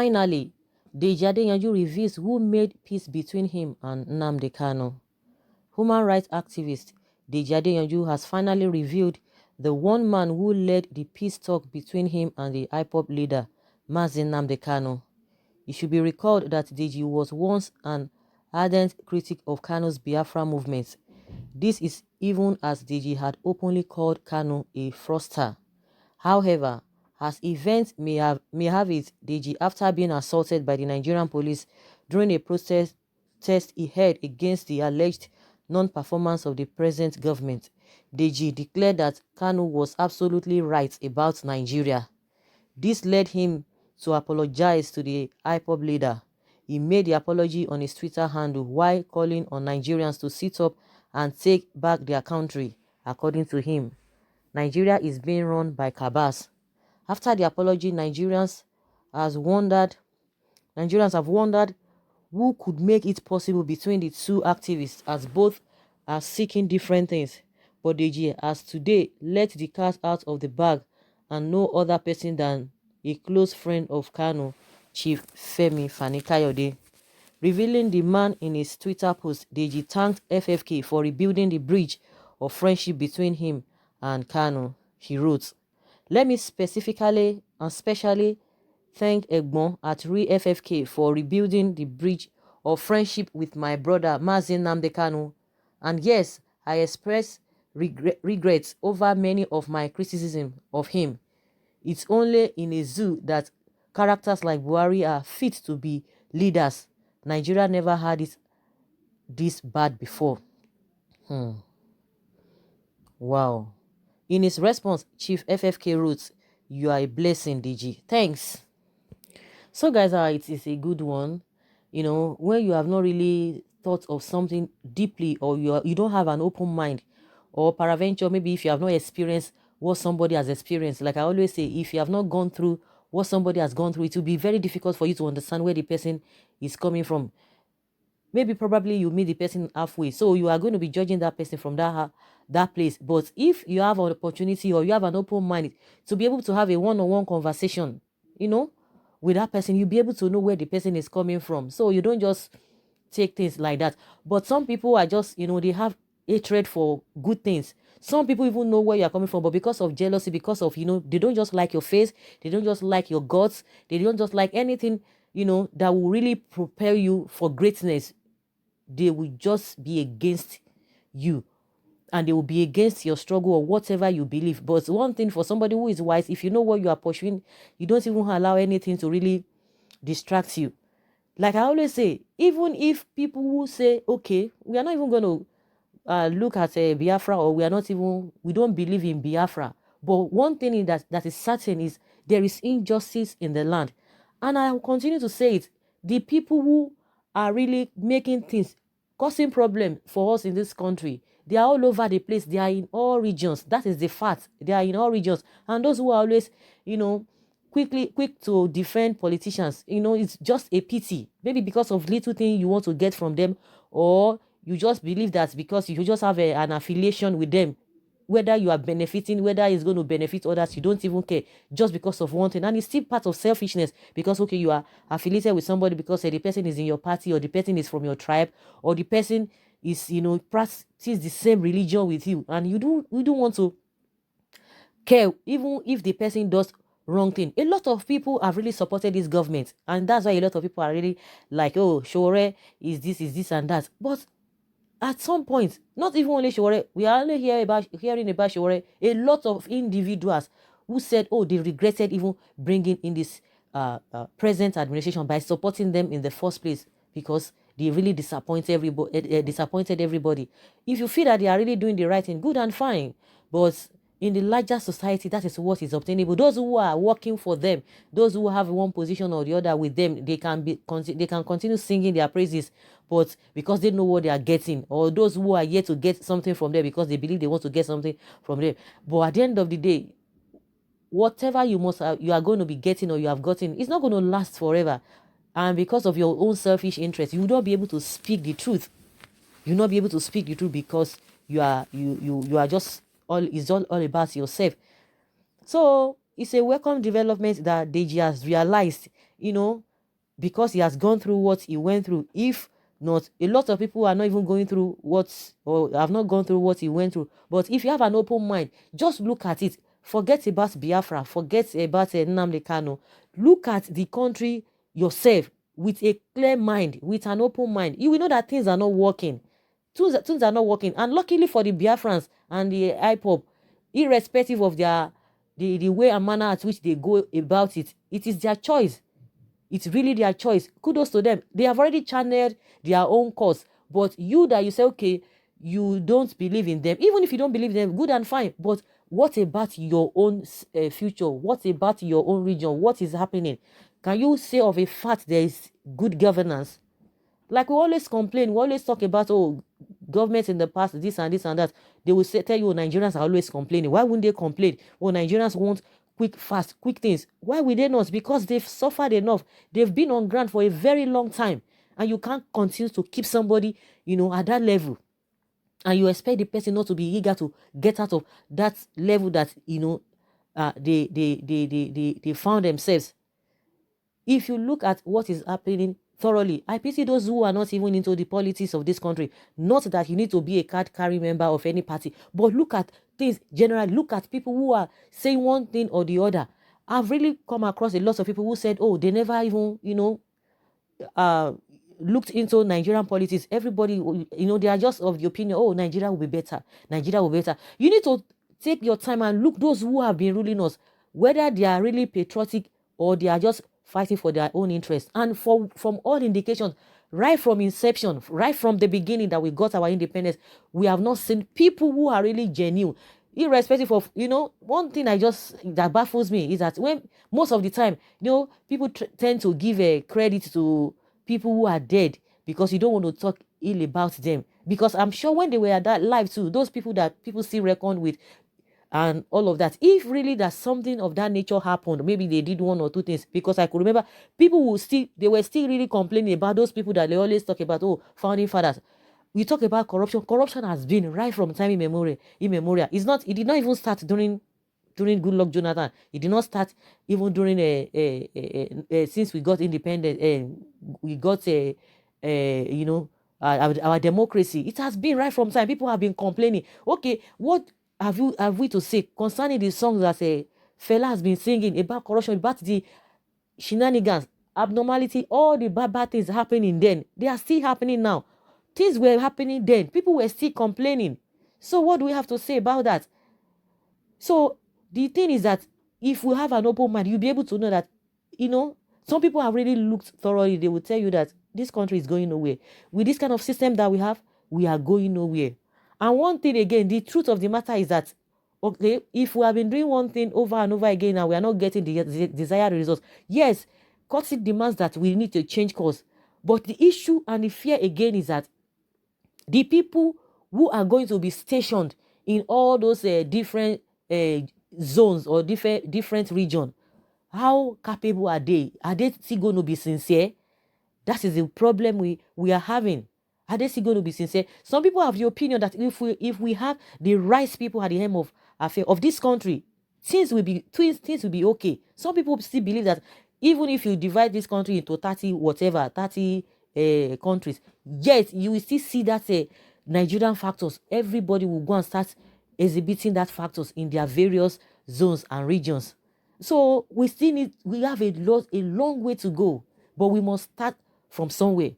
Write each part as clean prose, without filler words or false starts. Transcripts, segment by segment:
Finally, Deji Adeyanju reveals who made peace between him and Nnamdi Kanu. Human rights activist Deji Adeyanju has finally revealed the one man who led the peace talk between him and the IPOB leader, Mazi Nnamdi Kanu. It should be recalled that Deji was once an ardent critic of Kanu's Biafra movement. This is even as Deji had openly called Kanu a fraudster. However, as events may have it, Deji, after being assaulted by the Nigerian police during a protest he held against the alleged non-performance of the present government, Deji declared that Kanu was absolutely right about Nigeria. This led him to apologize to the IPOB leader. He made the apology on his Twitter handle while calling on Nigerians to sit up and take back their country. According to him, Nigeria is being run by cabals. After the apology, Nigerians have wondered who could make it possible between the two activists, as both are seeking different things. But Deji has today let the cat out of the bag, and no other person than a close friend of Kanu, Chief Femi Fani-Kayode. Revealing the man in his Twitter post, Deji thanked FFK for rebuilding the bridge of friendship between him and Kanu. He wrote, "Let me specifically and specially thank Egbon at FFK for rebuilding the bridge of friendship with my brother Mazi Nnamdi Kanu. And yes, I express regrets over many of my criticism of him. It's only in a zoo that characters like Buhari are fit to be leaders. Nigeria never had it this bad before." Wow. In his response, Chief FFK wrote, "You are a blessing, DG. Thanks." So guys, it is a good one. You know, when you have not really thought of something deeply, or you don't have an open mind, or peradventure, maybe if you have not experienced what somebody has experienced, like I always say, if you have not gone through what somebody has gone through, it will be very difficult for you to understand where the person is coming from. Maybe probably you meet the person halfway, so you are going to be judging that person from that place. But if you have an opportunity, or you have an open mind to be able to have a one-on-one conversation, you know, with that person, you'll be able to know where the person is coming from. So you don't just take things like that. But some people are just, they have hatred for good things. Some people even know where you're coming from, but because of jealousy, because of, they don't just like your face, they don't just like your guts, they don't just like anything, that will really propel you for greatness. They will just be against you, and they will be against your struggle or whatever you believe. But one thing for somebody who is wise, if you know what you are pursuing, you don't even allow anything to really distract you. Like I always say, even if people who say, okay, we are not even going to look at Biafra, or we don't believe in Biafra. But one thing that is certain is there is injustice in the land. And I will continue to say it. The people who are really making things, causing problems for us in this country, they are all over the place. They are in all regions. That is the fact. They are in all regions. And those who are always, quick to defend politicians, it's just a pity. Maybe because of little thing you want to get from them, or you just believe that because you just have an affiliation with them, whether you are benefiting, whether it's going to benefit others, you don't even care, just because of one thing. And it's still part of selfishness, because okay, you are affiliated with somebody because the person is in your party, or the person is from your tribe, or the person is practice the same religion with you, and you don't want to care even if the person does wrong thing. A lot of people have really supported this government, and that's why a lot of people are really like, oh, Shore is this and that. But at some point, not even only Shore, we are only hearing about Shore, a lot of individuals who said, oh, they regretted even bringing in this present administration by supporting them in the first place, because they really disappointed everybody. If you feel that they are really doing the right thing, good and fine. But in the larger society, that is what is obtainable. Those who are working for them, those who have one position or the other with them, they can continue singing their praises, but because they know what they are getting, or those who are yet to get something from them because they believe they want to get something from them. But at the end of the day, whatever you are going to be getting, or you have gotten, it's not going to last forever. And because of your own selfish interest, you will not be able to speak the truth. You will not be able to speak the truth, because you are just it's all about yourself. So it's a welcome development that Deji has realized, because he has gone through what he went through. If not, a lot of people are not even going through what, or have not gone through what he went through. But if you have an open mind, just look at it. Forget about Biafra. Forget about Nnamdi Kanu. Look at the country yourself with a clear mind, with an open mind. You will know that things are not working. Things are not working. And luckily for the Biafrans and the IPOP, irrespective of their the way and manner at which they go about it, it is their choice. It's really their choice. Kudos to them. They have already channeled their own course. But you that you say, okay, you don't believe in them. Even if you don't believe in them, good and fine. But what about your own future? What about your own region? What is happening? Can you say of a fact there is good governance? Like we always complain, we always talk about, oh, governments in the past, this and this and that. They will say, tell you, oh, Nigerians are always complaining. Why wouldn't they complain? Oh, Nigerians want quick, fast, quick things. Why would they not? Because they've suffered enough. They've been on ground for a very long time. And you can't continue to keep somebody, at that level. And you expect the person not to be eager to get out of that level that, they found themselves. If you look at what is happening thoroughly, I pity those who are not even into the politics of this country. Not that you need to be a card-carrying member of any party, but look at things generally. Look at people who are saying one thing or the other. I've really come across a lot of people who said, oh, they never even, uh, looked into Nigerian politics. Everybody, they are just of the opinion, oh, Nigeria will be better. Nigeria will be better. You need to take your time and look those who have been ruling us, whether they are really patriotic or they are just fighting for their own interests. And from all indications, right from inception, right from the beginning that we got our independence, we have not seen people who are really genuine. Irrespective of, one thing that baffles me is that when most of the time, people tend to give a credit to people who are dead because you don't want to talk ill about them. Because I'm sure when they were at that live too, those people that people still reckon with and all of that, if really that something of that nature happened, maybe they did one or two things. Because I could remember they were still really complaining about those people that they always talk about, oh, founding fathers. We talk about corruption. Corruption has been right from time immemorial. It did not even start during Goodluck Jonathan. It did not start even during since we got independent and we got our democracy. It has been right from time. People have been complaining. Okay, what have we to say concerning the songs that Fela has been singing about corruption, about the shenanigans, abnormality, all the bad things happening then? They are still happening now. Things were happening then. People were still complaining. So what do we have to say about that? So the thing is that if we have an open mind, you'll be able to know that, some people have really looked thoroughly. They will tell you that this country is going nowhere. With this kind of system that we have, we are going nowhere. And one thing again, the truth of the matter is that, okay, if we have been doing one thing over and over again and we are not getting the desired results, yes, courtesy demands that we need to change course. But the issue and the fear again is that the people who are going to be stationed in all those different zones or different regions, how capable are they? Are they still going to be sincere? That is the problem we are having. Are they still going to be sincere? Some people have the opinion that if we have the right people at the helm of this country, things will be okay. Some people still believe that even if you divide this country into 30 countries, yet you will still see that Nigerian factors. Everybody will go and start exhibiting that factors in their various zones and regions. So we have a long way to go, but we must start from somewhere.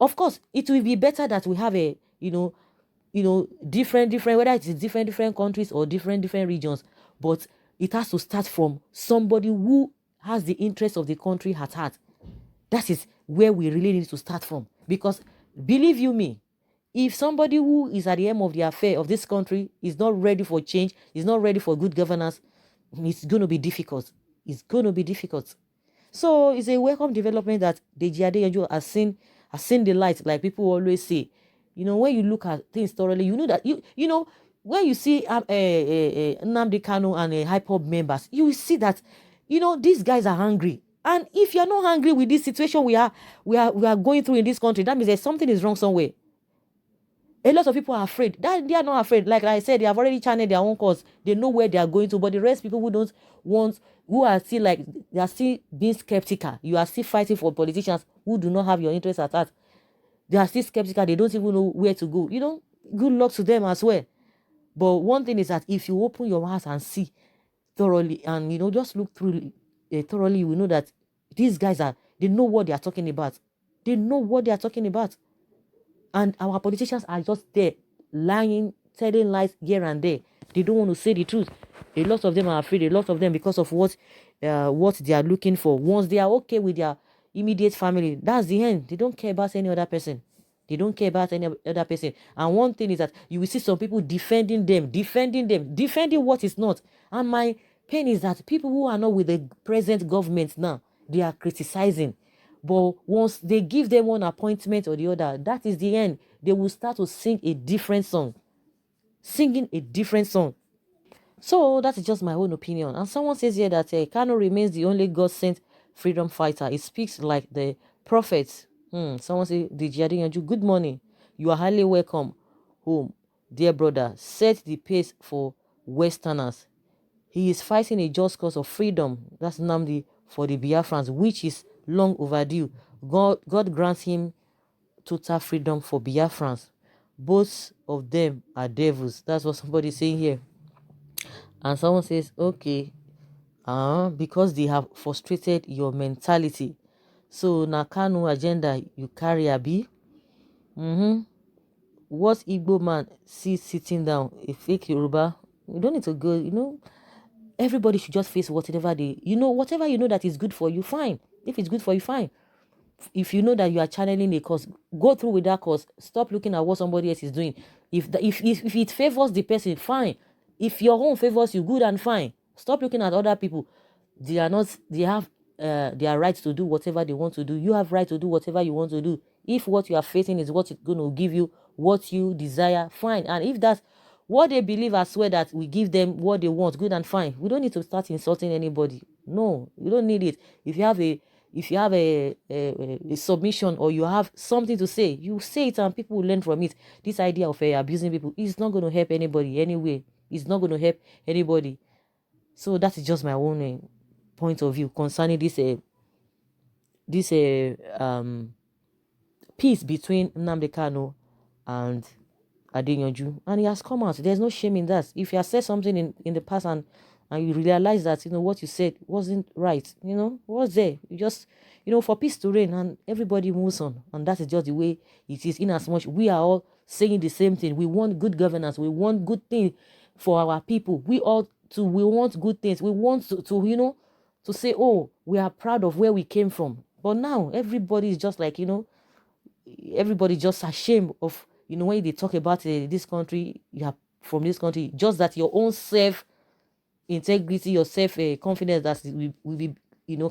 Of course, it will be better that we have a different whether it is different countries or different regions, but it has to start from somebody who has the interest of the country at heart. That is where we really need to start from. Because believe you me, if somebody who is at the helm of the affair of this country is not ready for change, is not ready for good governance, it's going to be difficult. It's going to be difficult. So it's a welcome development that Deji Adeyanju has seen the light, like people always say. When you look at things thoroughly, you know that when you see Nnamdi Kanu and hip-hop members, you will see that these guys are hungry. And if you're not hungry with this situation we are going through in this country, that means there's something is wrong somewhere. A lot of people are afraid. That they are not afraid. Like I said, they have already channeled their own course. They know where they are going to. But the rest people who don't want who are still like, they are still being skeptical. You are still fighting for politicians who do not have your interests at heart. They are still skeptical. They don't even know where to go. Good luck to them as well. But one thing is that if you open your heart and see thoroughly, and just look through thoroughly, you will know that these guys they know what they are talking about. They know what they are talking about. And our politicians are just there lying, telling lies here and there. They don't want to say the truth. A lot of them are afraid. A lot of them, because of what they are looking for. Once they are okay with their immediate family, that's the end. They don't care about any other person. They don't care about any other person. And one thing is that you will see some people defending them, defending what is not. And my pain is that people who are not with the present government now, they are criticizing. But once they give them one appointment or the other, that is the end. They will start to sing a different song. Singing a different song. So that is just my own opinion. And someone says here that Kanu remains the only God-sent freedom fighter. He speaks like the prophets. Someone say, Deji Adeyanju, good morning. You are highly welcome home, dear brother. Set the pace for Westerners. He is fighting a just cause of freedom. That's Nnamdi for the Biafrans, which is long overdue. God grants him total freedom for Biafrans. Both of them are devils. That's what somebody is saying here. And someone says, okay, because they have frustrated your mentality. So Nakanu agenda you carry abi. What Igbo man sees sitting down, a fake Yoruba? You don't need to go, everybody should just face whatever whatever that is good for you, fine. If it's good for you, fine. If you know that you are channeling a cause, go through with that cause. Stop looking at what somebody else is doing. If it favors the person, fine. If your own favors you, good and fine. Stop looking at other people. They have their right to do whatever they want to do. You have right to do whatever you want to do. If what you are facing is what is going to give you what you desire, fine. And if that's what they believe, I swear that we give them what they want, good and fine. We don't need to start insulting anybody. No, you don't need it. If you have a submission, or you have something to say, you say it and people will learn from it. This idea of abusing people is not going to help anybody anyway. It's not going to help anybody. So that is just my own point of view concerning this peace between Nnamdi Kanu and Adeyanju. And he has come out. There's no shame in that. If you have said something in the past and you realize that what you said wasn't right, what's there? You just for peace to reign and everybody moves on. And that is just the way it is, in as much we are all saying the same thing. We want good governance, we want good things for our people. We want good things. We want to say, oh, we are proud of where we came from. But now everybody is just like, everybody just ashamed of, when they talk about this country, you are from this country, just that your own self integrity, your self confidence that will be,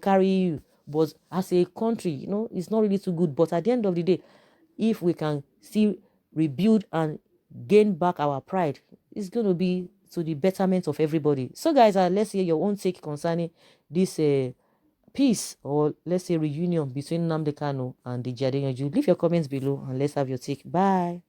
carry you. But as a country, it's not really too good. But at the end of the day, if we can still rebuild and gain back our pride, it's going to be to the betterment of everybody. So guys, let's hear your own take concerning this peace, or let's say reunion between Nnamdi Kanu and Deji Adeyanju. Leave your comments below and let's have your take. Bye.